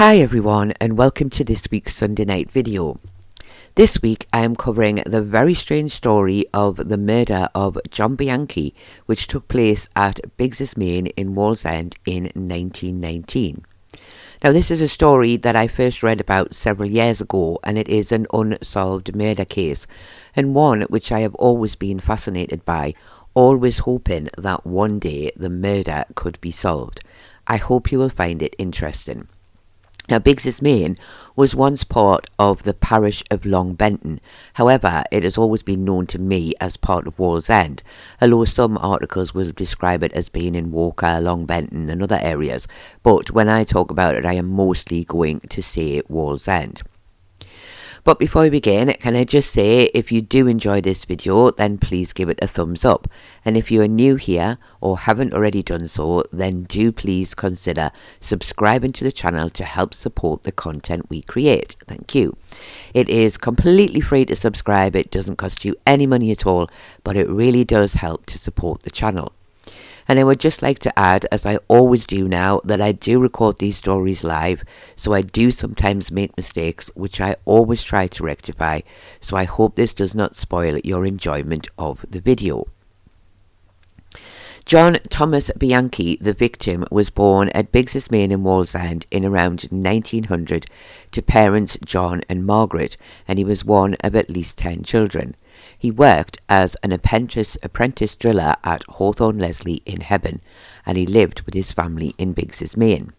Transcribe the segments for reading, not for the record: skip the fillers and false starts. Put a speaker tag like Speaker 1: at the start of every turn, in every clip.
Speaker 1: Hi everyone, and welcome to this week's Sunday night video. This week I am covering the very strange story of the murder of John Bianchi, which took place at Biggs's Main in Wallsend in 1919. Now, this is a story that I first read about several years ago, and it is an unsolved murder case, and one which I have always been fascinated by, always hoping that one day the murder could be solved. I hope you will find it interesting. Now, Biggs's Main was once part of the parish of Long Benton. However, it has always been known to me as part of Wallsend, although some articles will describe it as being in Walker, Long Benton and other areas. But when I talk about it, I am mostly going to say Wallsend. But before we begin, can I just say, if you do enjoy this video, then please give it a thumbs up. And if you are new here or haven't already done so, then do please consider subscribing to the channel to help support the content we create. Thank you. It is completely free to subscribe. It doesn't cost you any money at all, but it really does help to support the channel. And I would just like to add, as I always do now, that I do record these stories live, so I do sometimes make mistakes, which I always try to rectify, so I hope this does not spoil your enjoyment of the video. John Thomas Bianchi, the victim, was born at Biggs's Main in Wallsend in around 1900 to parents John and Margaret, and he was one of at least 10 children. He worked as an apprentice driller at Hawthorne Leslie in Hebburn, and he lived with his family in Biggs's Main.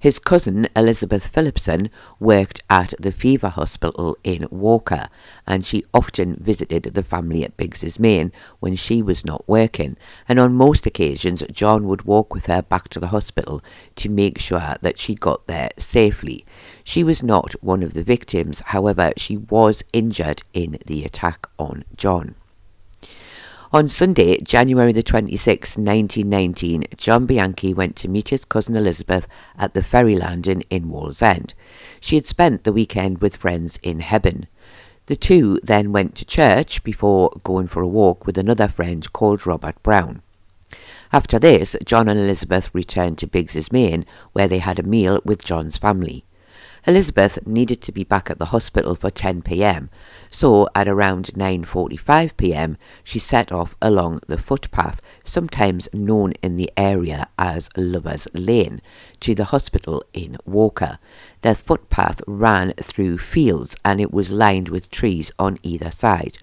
Speaker 1: His cousin Elizabeth Phillipson worked at the Fever Hospital in Walker, and she often visited the family at Biggs's Main when she was not working, and on most occasions John would walk with her back to the hospital to make sure that she got there safely. She was not one of the victims, however, she was injured in the attack on John. On Sunday, January the 26th, 1919, John Bianchi went to meet his cousin Elizabeth at the ferry landing in Wallsend. She had spent the weekend with friends in Hebburn. The two then went to church before going for a walk with another friend called Robert Brown. After this, John and Elizabeth returned to Biggs's Main, where they had a meal with John's family. Elizabeth needed to be back at the hospital for 10 p.m, so at around 9:45 p.m, she set off along the footpath, sometimes known in the area as Lover's Lane, to the hospital in Walker. The footpath ran through fields and it was lined with trees on either side,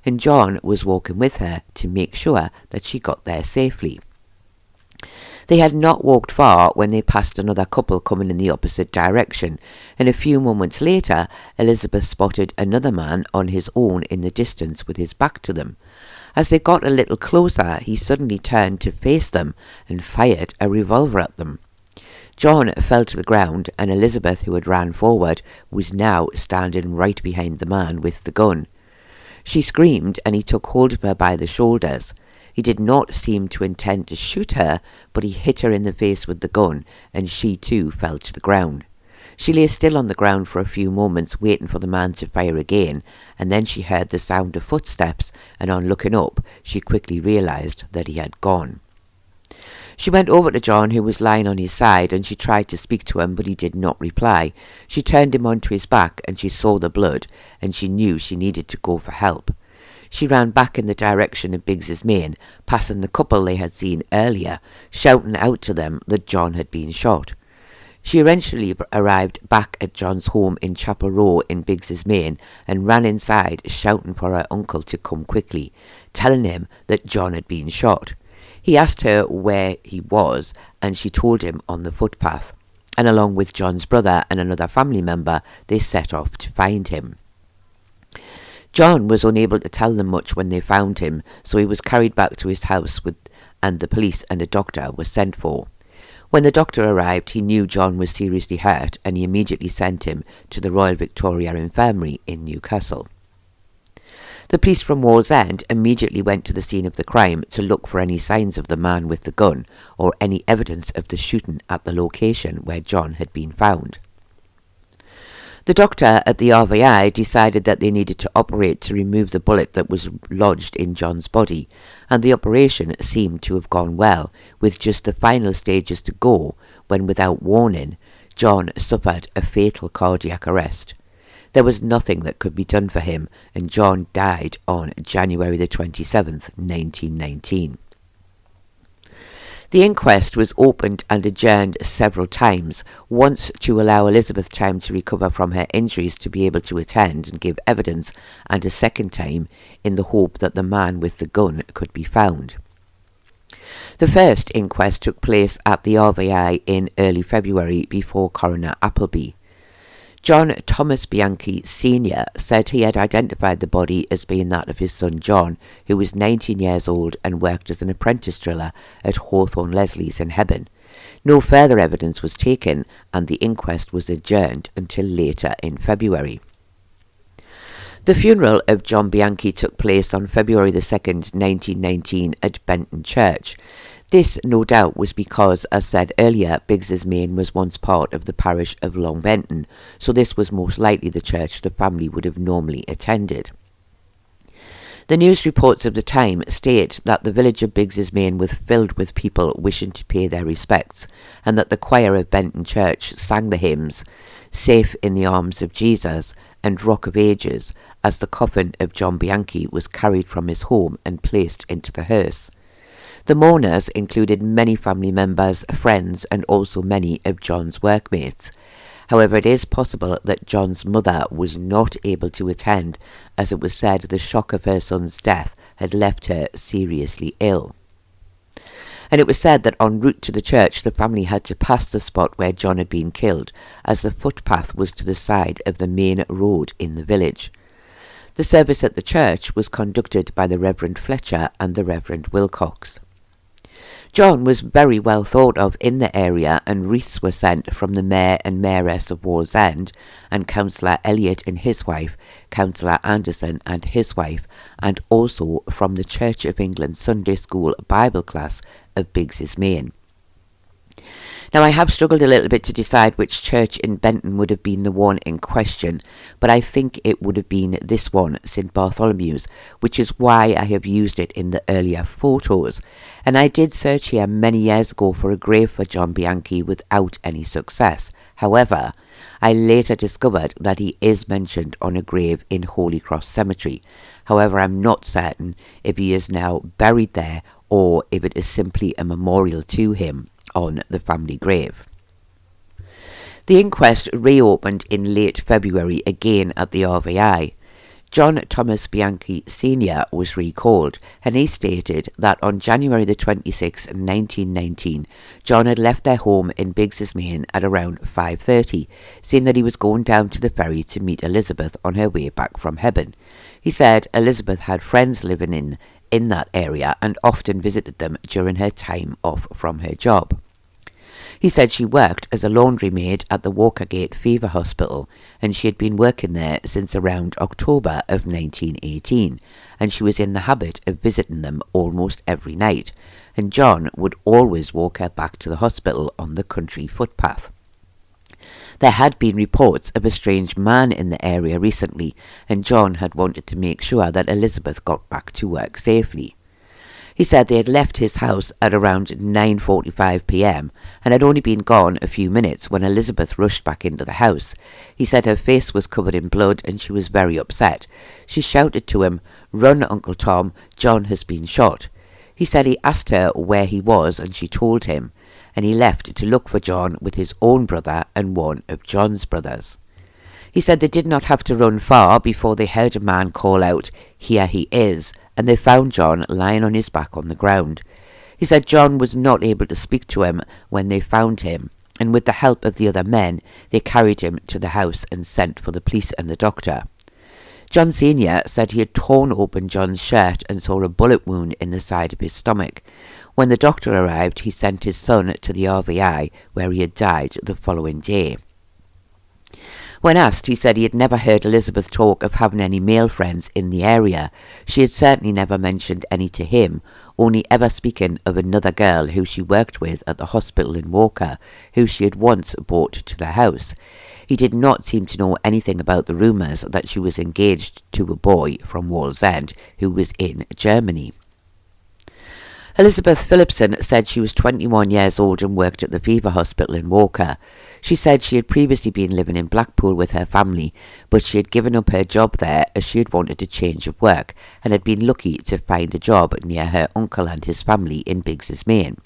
Speaker 1: and John was walking with her to make sure that she got there safely. They had not walked far when they passed another couple coming in the opposite direction, and a few moments later Elizabeth spotted another man on his own in the distance with his back to them. As they got a little closer, he suddenly turned to face them and fired a revolver at them. John fell to the ground, and Elizabeth, who had ran forward, was now standing right behind the man with the gun. She screamed, and he took hold of her by the shoulders. He did not seem to intend to shoot her, but he hit her in the face with the gun, and she too fell to the ground. She lay still on the ground for a few moments, waiting for the man to fire again, and then she heard the sound of footsteps, and on looking up, she quickly realized that he had gone. She went over to John, who was lying on his side, and she tried to speak to him, but he did not reply. She turned him onto his back, and she saw the blood, and she knew she needed to go for help. She ran back in the direction of Biggs's Main, passing the couple they had seen earlier, shouting out to them that John had been shot. She eventually arrived back at John's home in Chapel Row in Biggs's Main and ran inside, shouting for her uncle to come quickly, telling him that John had been shot. He asked her where he was, and she told him on the footpath, and along with John's brother and another family member, they set off to find him. John was unable to tell them much when they found him, so he was carried back to his house and the police and a doctor were sent for. When the doctor arrived, he knew John was seriously hurt, and he immediately sent him to the Royal Victoria Infirmary in Newcastle. The police from Wallsend immediately went to the scene of the crime to look for any signs of the man with the gun or any evidence of the shooting at the location where John had been found. The doctor at the RVI decided that they needed to operate to remove the bullet that was lodged in John's body, and the operation seemed to have gone well, with just the final stages to go when, without warning, John suffered a fatal cardiac arrest. There was nothing that could be done for him, and John died on January the 27th, 1919. The inquest was opened and adjourned several times, once to allow Elizabeth time to recover from her injuries to be able to attend and give evidence, and a second time in the hope that the man with the gun could be found. The first inquest took place at the RVI in early February before Coroner Appleby. John Thomas Bianchi Sr. said he had identified the body as being that of his son John, who was 19 years old and worked as an apprentice driller at Hawthorne Leslie's in Hebburn. No further evidence was taken, and the inquest was adjourned until later in February. The funeral of John Bianchi took place on February the 2nd, 1919 at Benton Church. This, no doubt, was because, as said earlier, Biggs's Main was once part of the parish of Long Benton, so this was most likely the church the family would have normally attended. The news reports of the time state that the village of Biggs's Main was filled with people wishing to pay their respects, and that the choir of Benton Church sang the hymns "Safe in the Arms of Jesus" and "Rock of Ages" as the coffin of John Bianchi was carried from his home and placed into the hearse. The mourners included many family members, friends, and also many of John's workmates. However, it is possible that John's mother was not able to attend, as it was said the shock of her son's death had left her seriously ill. And it was said that en route to the church the family had to pass the spot where John had been killed, as the footpath was to the side of the main road in the village. The service at the church was conducted by the Reverend Fletcher and the Reverend Wilcox. John was very well thought of in the area, and wreaths were sent from the Mayor and Mayoress of Wallsend, and Councillor Elliott and his wife, Councillor Anderson and his wife, and also from the Church of England Sunday School Bible class of Biggs's Main. Now, I have struggled a little bit to decide which church in Benton would have been the one in question, but I think it would have been this one, St Bartholomew's, which is why I have used it in the earlier photos. And I did search here many years ago for a grave for John Bianchi without any success. However, I later discovered that he is mentioned on a grave in Holy Cross Cemetery. However, I'm not certain if he is now buried there or if it is simply a memorial to him on the family grave. The inquest reopened in late February again at the RVI. John Thomas Bianchi Sr. was recalled, and he stated that on January the 26th, 1919, John had left their home in Biggs's Main at around 5:30, saying that he was going down to the ferry to meet Elizabeth on her way back from Hebburn. He said Elizabeth had friends living in that area and often visited them during her time off from her job. He said she worked as a laundry maid at the Walkergate Fever Hospital, and she had been working there since around October of 1918, and she was in the habit of visiting them almost every night, and John would always walk her back to the hospital on the country footpath. There had been reports of a strange man in the area recently, and John had wanted to make sure that Elizabeth got back to work safely. He said they had left his house at around 9:45 p.m. and had only been gone a few minutes when Elizabeth rushed back into the house. He said her face was covered in blood and she was very upset. She shouted to him, "Run, Uncle Tom, John has been shot." He said he asked her where he was and she told him, and he left to look for John with his own brother and one of John's brothers. He said they did not have to run far before they heard a man call out, "Here he is," and they found John lying on his back on the ground. He said John was not able to speak to him when they found him, and with the help of the other men, they carried him to the house and sent for the police and the doctor. John Sr. said he had torn open John's shirt and saw a bullet wound in the side of his stomach. When the doctor arrived, he sent his son to the RVI, where he had died the following day. When asked, he said he had never heard Elizabeth talk of having any male friends in the area. She had certainly never mentioned any to him, only ever speaking of another girl who she worked with at the hospital in Walker, who she had once brought to the house. He did not seem to know anything about the rumours that she was engaged to a boy from Wallsend who was in Germany. Elizabeth Phillipson said she was 21 years old and worked at the Fever Hospital in Walker. She said she had previously been living in Blackpool with her family, but she had given up her job there as she had wanted a change of work and had been lucky to find a job near her uncle and his family in Bigs's-Main.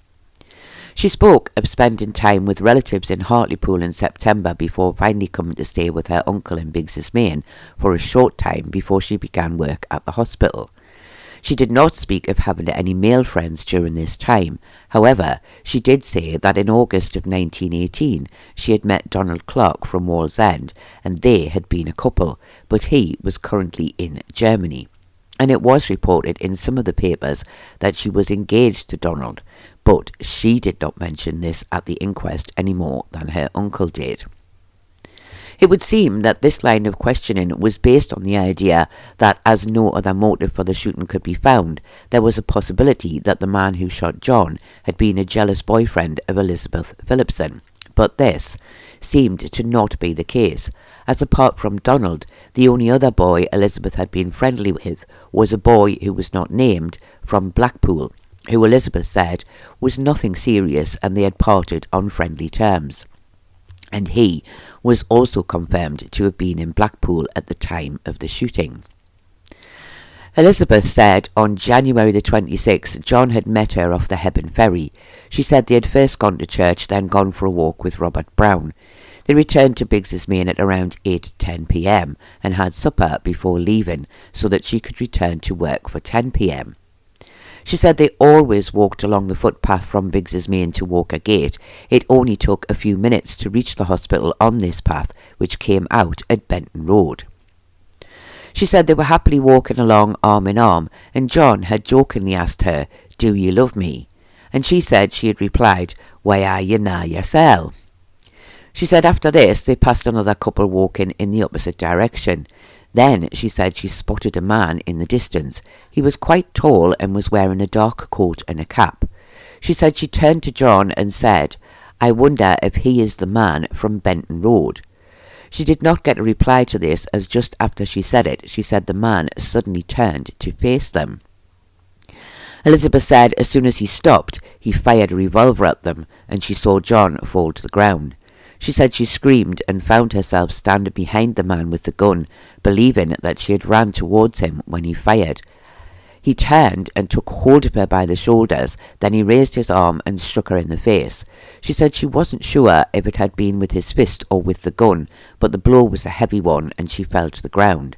Speaker 1: She spoke of spending time with relatives in Hartlepool in September before finally coming to stay with her uncle in Bigs's-Main for a short time before she began work at the hospital. She did not speak of having any male friends during this time. However, she did say that in August of 1918 she had met Donald Clark from Wallsend and they had been a couple, but he was currently in Germany. And it was reported in some of the papers that she was engaged to Donald, but she did not mention this at the inquest any more than her uncle did. It would seem that this line of questioning was based on the idea that as no other motive for the shooting could be found, there was a possibility that the man who shot John had been a jealous boyfriend of Elizabeth Phillipson. But this seemed to not be the case, as apart from Donald, the only other boy Elizabeth had been friendly with was a boy who was not named from Blackpool, who Elizabeth said was nothing serious and they had parted on friendly terms. And he was also confirmed to have been in Blackpool at the time of the shooting. Elizabeth said on January the 26th John had met her off the Hebburn ferry. She said they had first gone to church, then gone for a walk with Robert Brown. They returned to Bigs's-Main at around 8:10 p.m. and had supper before leaving so that she could return to work for 10 p.m. She said they always walked along the footpath from Bigs's-Main to Walker Gate. It only took a few minutes to reach the hospital on this path, which came out at Benton Road. She said they were happily walking along arm in arm, and John had jokingly asked her, "Do you love me?" And she said she had replied, "Why are you now yourself?" She said after this they passed another couple walking in the opposite direction. Then she said she spotted a man in the distance. He was quite tall and was wearing a dark coat and a cap. She said she turned to John and said, "I wonder if he is the man from Benton Road." She did not get a reply to this, as just after she said it, she said the man suddenly turned to face them. Elizabeth said as soon as he stopped, he fired a revolver at them, and she saw John fall to the ground. She said she screamed and found herself standing behind the man with the gun, believing that she had ran towards him when he fired. He turned and took hold of her by the shoulders, then he raised his arm and struck her in the face. She said she wasn't sure if it had been with his fist or with the gun, but the blow was a heavy one and she fell to the ground.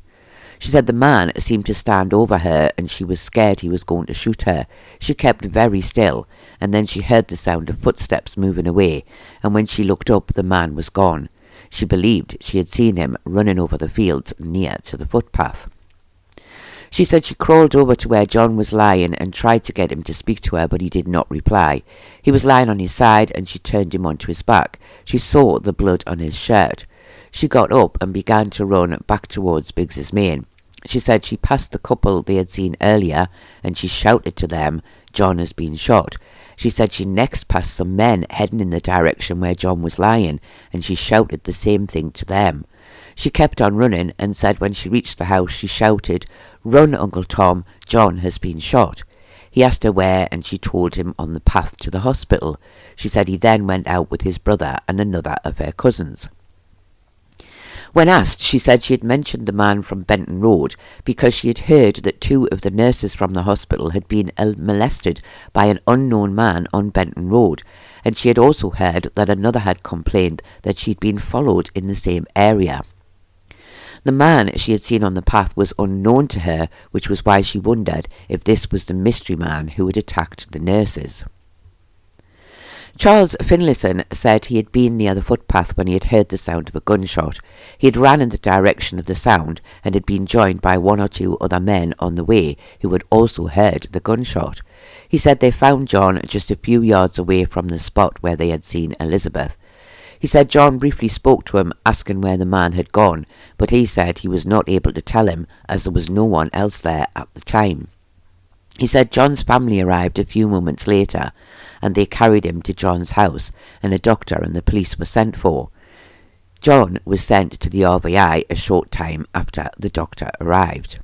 Speaker 1: She said the man seemed to stand over her and she was scared he was going to shoot her. She kept very still, and then she heard the sound of footsteps moving away, and when she looked up the man was gone. She believed she had seen him running over the fields near to the footpath. She said she crawled over to where John was lying and tried to get him to speak to her, but he did not reply. He was lying on his side and she turned him onto his back. She saw the blood on his shirt. She got up and began to run back towards Bigs's-Main. She said she passed the couple they had seen earlier and she shouted to them, "John has been shot." She said she next passed some men heading in the direction where John was lying and she shouted the same thing to them. She kept on running and said when she reached the house she shouted, "Run, Uncle Tom, John has been shot." He asked her where and she told him on the path to the hospital. She said he then went out with his brother and another of her cousins. When asked, she said she had mentioned the man from Benton Road because she had heard that 2 of the nurses from the hospital had been molested by an unknown man on Benton Road, and she had also heard that another had complained that she had been followed in the same area. The man she had seen on the path was unknown to her, which was why she wondered if this was the mystery man who had attacked the nurses. Charles Finlayson said he had been near the footpath when he had heard the sound of a gunshot. He had ran in the direction of the sound and had been joined by 1 or 2 other men on the way who had also heard the gunshot. He said they found John just a few yards away from the spot where they had seen Elizabeth. He said John briefly spoke to him, asking where the man had gone, but he said he was not able to tell him as there was no one else there at the time. He said John's family arrived a few moments later and they carried him to John's house and a doctor and the police were sent for. John was sent to the RVI a short time after the doctor arrived.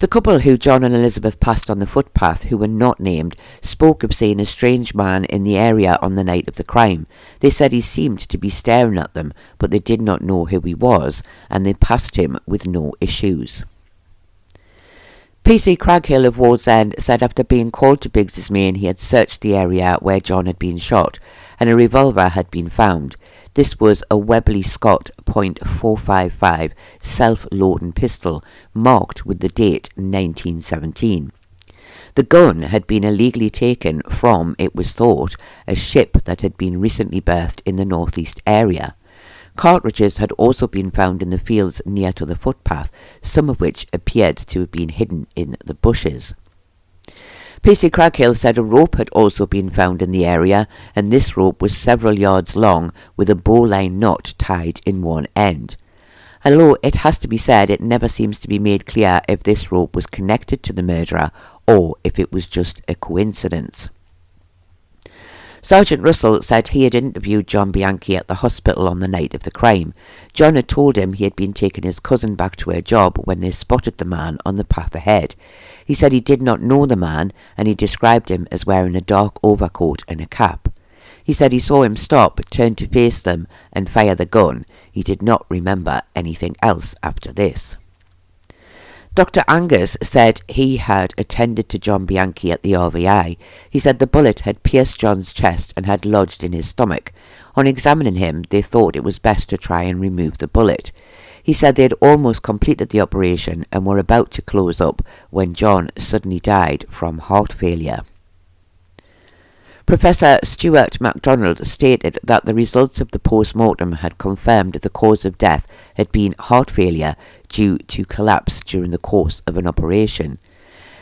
Speaker 1: The couple who John and Elizabeth passed on the footpath, who were not named, spoke of seeing a strange man in the area on the night of the crime. They said he seemed to be staring at them, but they did not know who he was, and they passed him with no issues. PC Craghill of Wallsend said after being called to Biggs's Main he had searched the area where John had been shot, and a revolver had been found. This was a Webley Scott .455 self-loading pistol, marked with the date 1917. The gun had been illegally taken from, it was thought, a ship that had been recently berthed in the northeast area. Cartridges had also been found in the fields near to the footpath, some of which appeared to have been hidden in the bushes. PC Craghill said a rope had also been found in the area, and this rope was several yards long with a bowline knot tied in one end. Although it has to be said it never seems to be made clear if this rope was connected to the murderer or if it was just a coincidence. Sergeant Russell said he had interviewed John Bianchi at the hospital on the night of the crime. John had told him he had been taking his cousin back to her job when they spotted the man on the path ahead. He said he did not know the man, and he described him as wearing a dark overcoat and a cap. He said he saw him stop, turn to face them, and fire the gun. He did not remember anything else after this. Dr. Angus said he had attended to John Bianchi at the RVI. He said the bullet had pierced John's chest and had lodged in his stomach. On examining him, they thought it was best to try and remove the bullet. He said they had almost completed the operation and were about to close up when John suddenly died from heart failure. Professor Stuart MacDonald stated that the results of the post-mortem had confirmed the cause of death had been heart failure due to collapse during the course of an operation,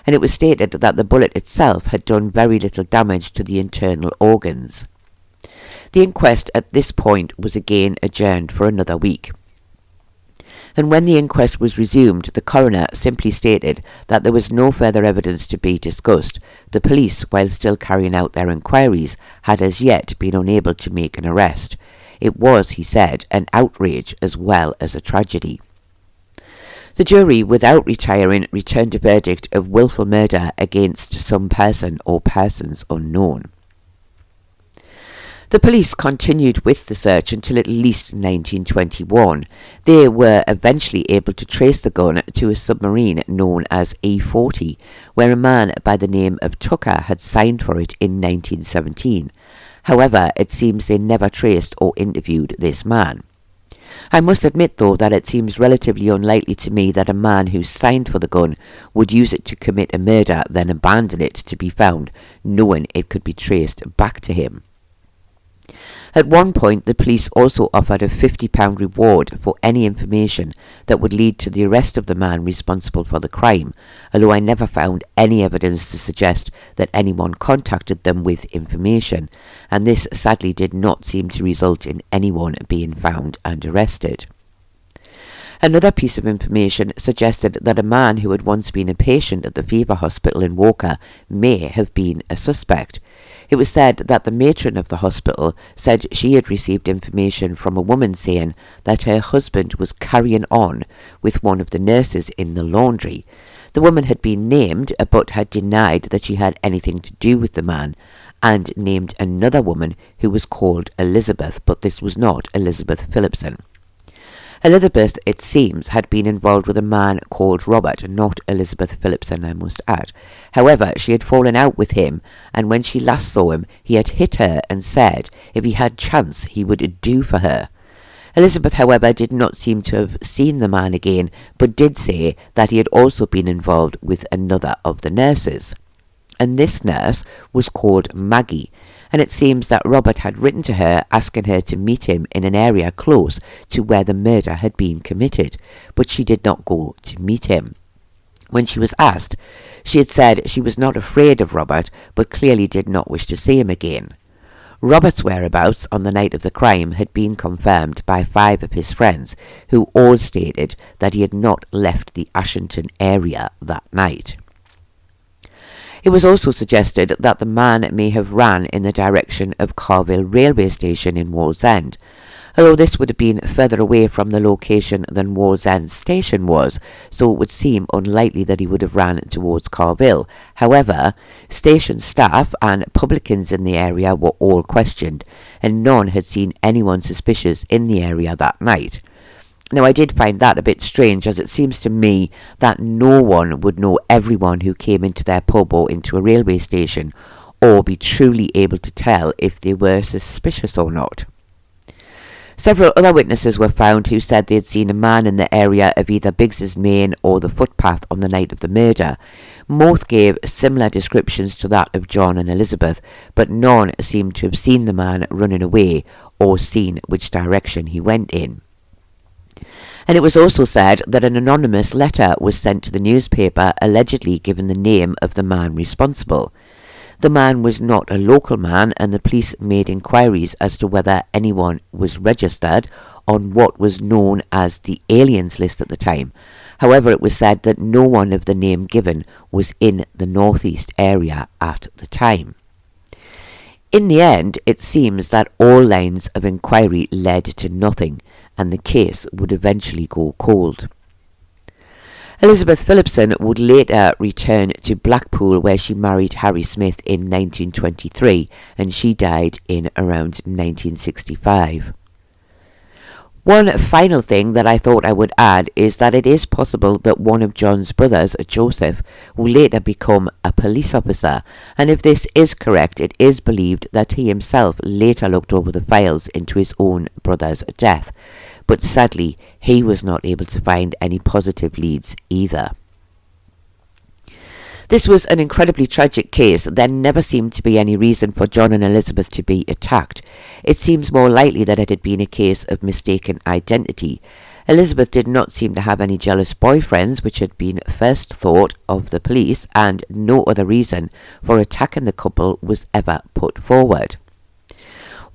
Speaker 1: and it was stated that the bullet itself had done very little damage to the internal organs. The inquest at this point was again adjourned for another week. And when the inquest was resumed, the coroner simply stated that there was no further evidence to be discussed. The police, while still carrying out their inquiries, had as yet been unable to make an arrest. It was, he said, an outrage as well as a tragedy. The jury, without retiring, returned a verdict of willful murder against some person or persons unknown. The police continued with the search until at least 1921. They were eventually able to trace the gun to a submarine known as E-40, where a man by the name of Tucker had signed for it in 1917. However, it seems they never traced or interviewed this man. I must admit, though, that it seems relatively unlikely to me that a man who signed for the gun would use it to commit a murder, then abandon it to be found, knowing it could be traced back to him. At one point, the police also offered a £50 reward for any information that would lead to the arrest of the man responsible for the crime, although I never found any evidence to suggest that anyone contacted them with information, and this sadly did not seem to result in anyone being found and arrested. Another piece of information suggested that a man who had once been a patient at the Fever Hospital in Walker may have been a suspect. It was said that the matron of the hospital said she had received information from a woman saying that her husband was carrying on with one of the nurses in the laundry. The woman had been named but had denied that she had anything to do with the man, and named another woman who was called Elizabeth, but this was not Elizabeth Phillipson. Elizabeth, it seems, had been involved with a man called Robert, not Elizabeth Phillipson, I must add. However, she had fallen out with him, and when she last saw him, he had hit her and said if he had chance he would do for her. Elizabeth, however, did not seem to have seen the man again, but did say that he had also been involved with another of the nurses. And this nurse was called Maggie, and it seems that Robert had written to her asking her to meet him in an area close to where the murder had been committed, but she did not go to meet him. When she was asked, she had said she was not afraid of Robert, but clearly did not wish to see him again. Robert's whereabouts on the night of the crime had been confirmed by 5 of his friends, who all stated that he had not left the Ashington area that night. It was also suggested that the man may have ran in the direction of Carville railway station in Wallsend. although this would have been further away from the location than Wallsend station was, so it would seem unlikely that he would have ran towards Carville. However, station staff and publicans in the area were all questioned, and none had seen anyone suspicious in the area that night. Now, I did find that a bit strange, as it seems to me that no one would know everyone who came into their pub or into a railway station, or be truly able to tell if they were suspicious or not. Several other witnesses were found who said they had seen a man in the area of either Biggs's Lane or the footpath on the night of the murder. Both gave similar descriptions to that of John and Elizabeth, but none seemed to have seen the man running away or seen which direction he went in. And it was also said that an anonymous letter was sent to the newspaper allegedly giving the name of the man responsible. The man was not a local man, and the police made inquiries as to whether anyone was registered on what was known as the aliens list at the time. However, it was said that no one of the name given was in the northeast area at the time. In the end, it seems that all lines of inquiry led to nothing, and the case would eventually go cold. Elizabeth Phillipson would later return to Blackpool, where she married Harry Smith in 1923, and she died in around 1965. One final thing that I thought I would add is that it is possible that one of John's brothers, Joseph, will later become a police officer, and if this is correct, it is believed that he himself later looked over the files into his own brother's death, but sadly he was not able to find any positive leads either. This was an incredibly tragic case. There never seemed to be any reason for John and Elizabeth to be attacked. It seems more likely that it had been a case of mistaken identity. Elizabeth did not seem to have any jealous boyfriends, which had been first thought of the police, and no other reason for attacking the couple was ever put forward.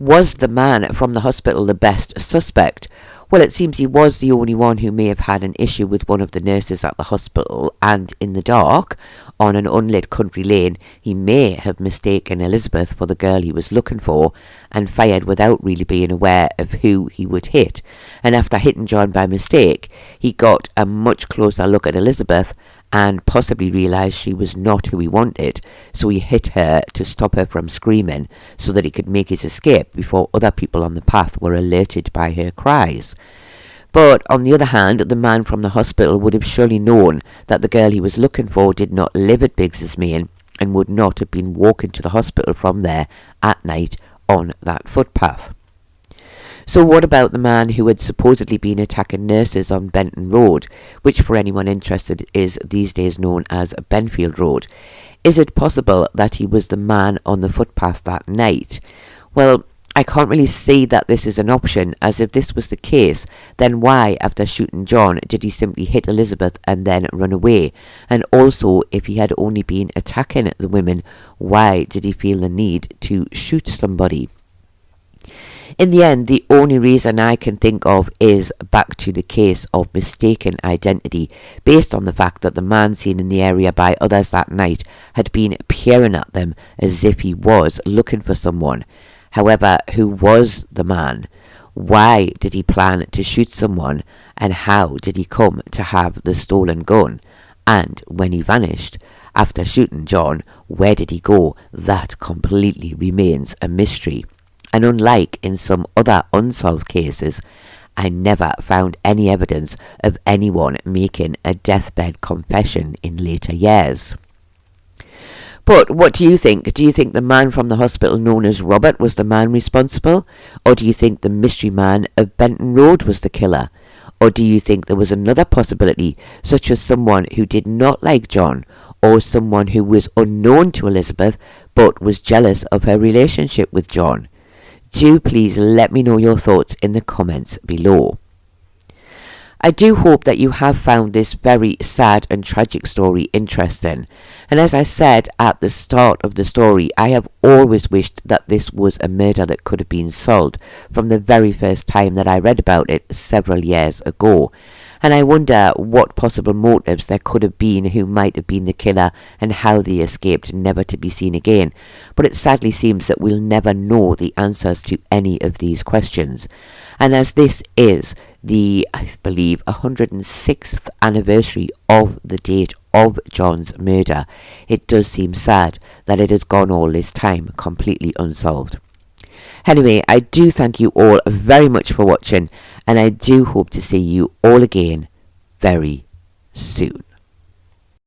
Speaker 1: Was the man from the hospital the best suspect? Well, it seems he was the only one who may have had an issue with one of the nurses at the hospital, and in the dark, on an unlit country lane, he may have mistaken Elizabeth for the girl he was looking for, and fired without really being aware of who he would hit. And after hitting John by mistake, he got a much closer look at Elizabeth, and possibly realised she was not who he wanted, so he hit her to stop her from screaming, so that he could make his escape before other people on the path were alerted by her cries. But on the other hand, the man from the hospital would have surely known that the girl he was looking for did not live at Biggs's Lane, and would not have been walking to the hospital from there at night on that footpath. So what about the man who had supposedly been attacking nurses on Benton Road, which for anyone interested is these days known as Benfield Road? Is it possible that he was the man on the footpath that night? Well, I can't really see that this is an option, as if this was the case, then why, after shooting John, did he simply hit Elizabeth and then run away? And also, if he had only been attacking the women, why did he feel the need to shoot somebody? In the end, the only reason I can think of is back to the case of mistaken identity, based on the fact that the man seen in the area by others that night had been peering at them as if he was looking for someone. However, who was the man? Why did he plan to shoot someone? And how did he come to have the stolen gun? And when he vanished, after shooting John, where did he go? That completely remains a mystery. And unlike in some other unsolved cases, I never found any evidence of anyone making a deathbed confession in later years. But what do you think? Do you think the man from the hospital known as Robert was the man responsible? Or do you think the mystery man of Benton Road was the killer? Or do you think there was another possibility, such as someone who did not like John, or someone who was unknown to Elizabeth but was jealous of her relationship with John? Do please let me know your thoughts in the comments below. I do hope that you have found this very sad and tragic story interesting. And as I said at the start of the story, I have always wished that this was a murder that could have been solved from the very first time that I read about it several years ago. and I wonder what possible motives there could have been, who might have been the killer, and how they escaped never to be seen again. But it sadly seems that we'll never know the answers to any of these questions. And as this is the, I believe, 106th anniversary of the date of John's murder, it does seem sad that it has gone all this time completely unsolved. Anyway, I do thank you all very much for watching, and I do hope to see you all again very soon.